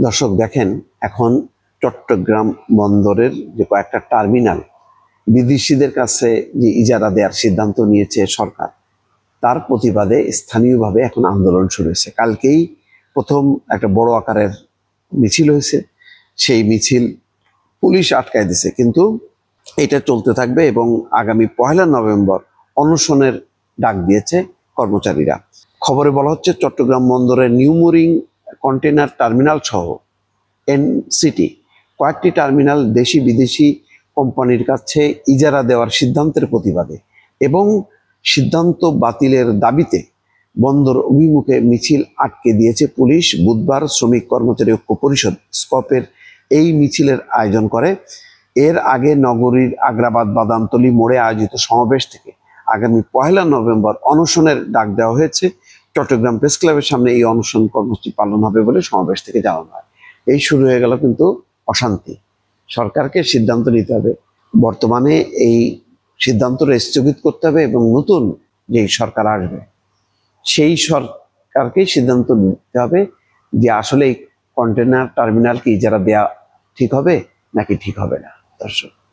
দর্শক দেখেন, এখন চট্টগ্রাম বন্দরের যে কয়েকটা টার্মিনাল বিদেশিদের কাছে যে ইজারা দেওয়ার সিদ্ধান্ত নিয়েছে সরকার, তার প্রতিবাদে স্থানীয়ভাবে এখন আন্দোলন শুরু হয়েছে। কালকেই প্রথম একটা বড় আকারের মিছিল হয়েছে। সেই মিছিল পুলিশ আটকায় দিছে, কিন্তু এটা চলতে থাকবে এবং আগামী 1 নভেম্বর অনশনের ডাক দিয়েছে কর্মচারীরা। খবরে বলা হচ্ছে চট্টগ্রাম বন্দরের নিউ মোরিং কন্টেনার টার্মিনাল সহ এনসিটি কয়েকটি টার্মিনাল দেশি বিদেশি কোম্পানির কাছে ইজারা দেওয়ার সিদ্ধান্তের প্রতিবাদে এবং সিদ্ধান্ত বাতিলের দাবিতে বন্দর অভিমুখে মিছিল আটকে দিয়েছে পুলিশ। বুধবার শ্রমিক কর্মচারী ঐক্য পরিষদ স্কপের এই মিছিলের আয়োজন করে। এর আগে নগরীর আগ্রাবাদ বাদামতলী মোড়ে আয়োজিত সমাবেশ থেকে আগামী 1 নভেম্বর অনশনের ডাক দেওয়া হয়েছে। চট্টগ্রাম প্রেস ক্লাবের সামনে এই অনশন কর্মসূচি পালন হবে বলে সমাবেশ থেকে জানানো হয়। এই শুরু হয়ে গেল কিন্তু অশান্তি। সরকারকে সিদ্ধান্ত নিতে হবে, বর্তমানে এই সিদ্ধান্তটা স্থগিত করতে হবে এবং নতুন যে সরকার আসবে সেই সরকারকে সিদ্ধান্ত নিতে হবে যে আসলে এই কন্টেনার টার্মিনাল কি ইজারা দেয়া ঠিক হবে নাকি ঠিক হবে না। দর্শক।